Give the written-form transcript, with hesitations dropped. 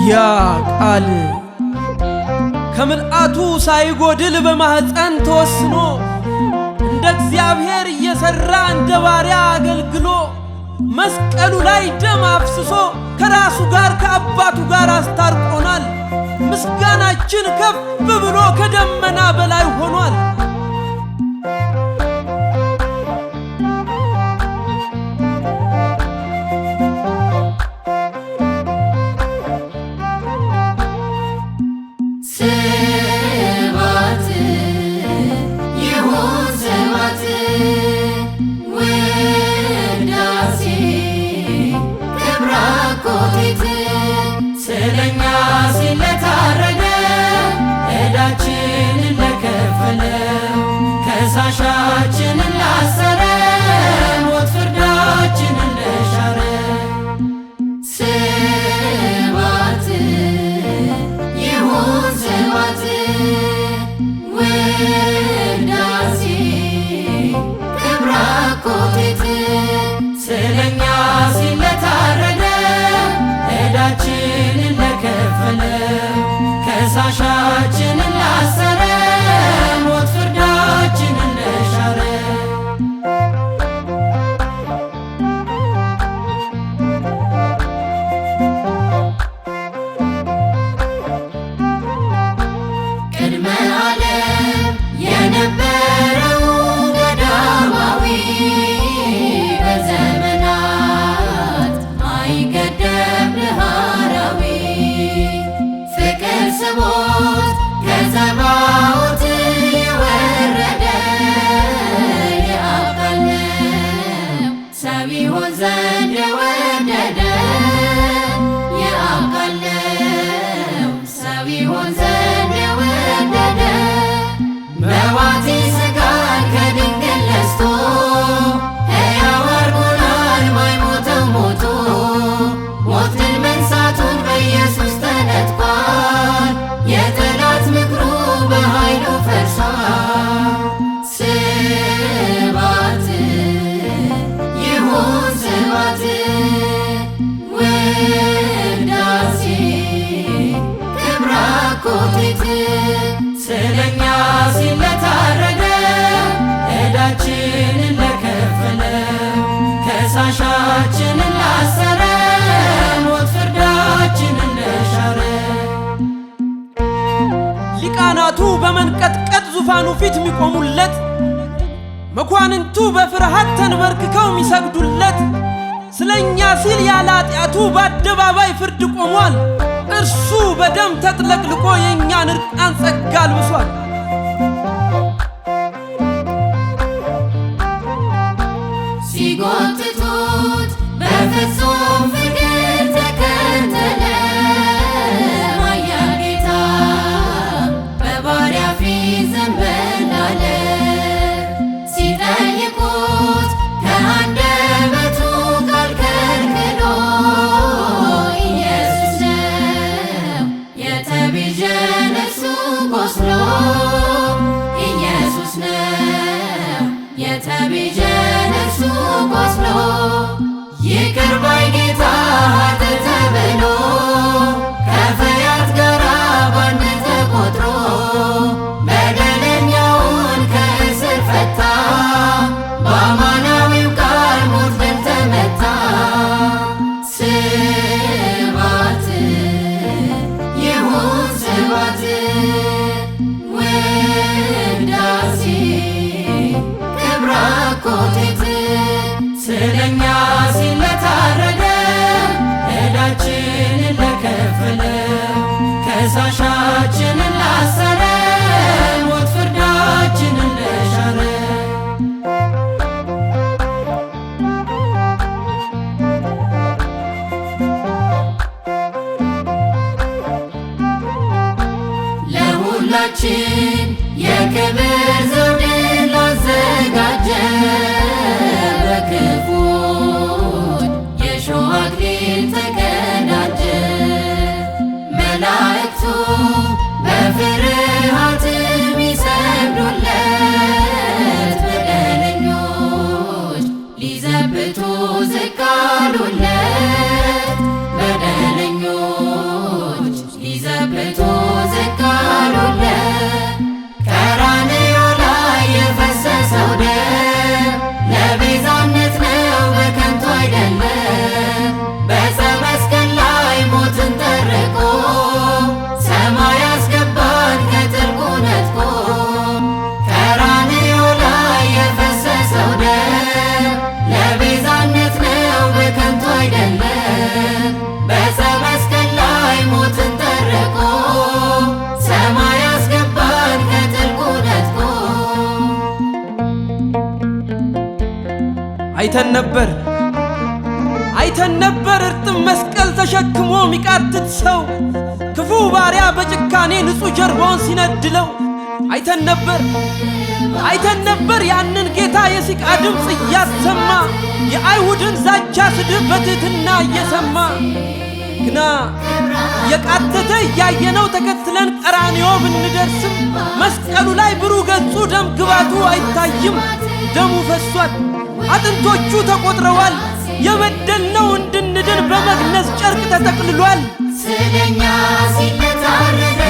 ያ ቃል ከምልአቱ ሳይጎድል በማህፀን ተወስኖ እንደ እግዚአብሔር እየሰራ እንደ ባሪያ አገልግሎ መስቀሉ ላይ ደም አፍስሶ ከራሱ ጋር ከአባቱ ጋር አስታርቆናል። ምስጋናችን ከፍ ብሎ ከደመና በላይ ሆኗል። ስለኛ ሲለታረደ ዕዳችንን ለከፈለው ከሳሻችንን ላሰረ ሞት ፍርዳችንን ለሻረ ስብሐት ይሁን ስብሐት ውዳሴ ክብር አኮቴት ስለኛ ሲለታረደ ዕዳችንን ለከፈለው ከሳሻችንን ላሰረ ሞት ፍርዳችንን ለሻረ ቅድመ ዓለም የነበረው ገዳማዊ በዘመናት አይገደብ ለሃራዊ ፍቅር ስቦት ከዘባዖት የወረደ የአብ ቃል ነው ሰው ይሆን ዘንድ የወደደ የአብ ቃል ነው ሰው ይሆን ዘንድ የወደደ መዋቲ ሥጋን ከድንግል ነስቶ ሕያው አድርጎናል ማይሞተው ሞቶ ሞት ድል መንሣቱን በኢየሱስ ተነጥቋል የጠላት ምክሩ በኃይሉ ፈርሷል። ስብሐት ይሁን ስብሐት ውዳሴ ክብር አኮቴት ስለኛ ሲለታረደ ዕዳችንን ለከፈለው ከሳሻችንን ላሰረ ሞት ፍርዳችንን ለሻረ ሊቃናቱ በመንቀጥቀጥ ዙፋኑ ፊት የሚቆሙለት መኳንንቱ በፍርሃት ተንበርክከው የሚሰግዱለት ስለኛ ሲል ያለ ኃጢአቱ በአደባባይ ፍርድ ቆሟል። እርሱ በደም ተጥለቅልቆ የእኛን ዕርቃን ጸጋ አልብሷል። ሲጎትቱት በፍጹም ፍቅር ተከተለ ኃያል ጌታ በባሪያ ፊት ዘንበል አለ። ሲጠይቁት ከአንደበቱ ቃል ከልክሎ ኢየሱስ ነው የተቤዠን እርሱ ቆስሎ ኢየሱስ ነው የተቤዠን እርሱ ቆስሎ ይቅር ባይ ጌታ ኃጥእ ተብሎ ከፈያት ጋር ባንድ ተቆጥሮ በደለኛውን ከእስር ፈታ በአማናዊው ቃል ሞት ድል ተመታ። ስብሐት ይሁን ስብሐት ውዳሴ ክብር አኮቴት ስለኛ ሲለታረደ ዕዳችንን ለከፈለው ከሳሻችንን ላሰረ ሞት ፍርዳችንን ለሻረ ለሁላችን የክብር ዘውድን ላዘጋጀ በክፉዎች የሾህ አክሊል ተቀዳጀ መላእክቱ በፍርሃት ቢሰግዱለት በደለኞች ዝቅ አሉለት በደለኞች አይተን ነበር እርጥብ መስቀል ተሸክሞ ሚቃትት ሰው ክፉ ባሪያ በጭካኔ ንጹሕ ጀርባውን ሲነድለው አይተን ነበር ያንን ጌታ የሲቃ ድምፅ እያሰማ የአይሁድን ዛቻ ስድብ በትሕትና እየሰማ ግና የቃተተ እያየነው ተከትለን ቀራንዮ ብንደርስም መስቀሉ ላይ ብሩህ ገጹ ደም ግባቱ አይታይም። ደሙ ፈሷል፣ አጥንቶቹ ተቆጥረዋል። የበደልነው እንድንድን በመግነዝ ጨርቅ ተጠቅልሏል። ስለኛ ሲል ታረደ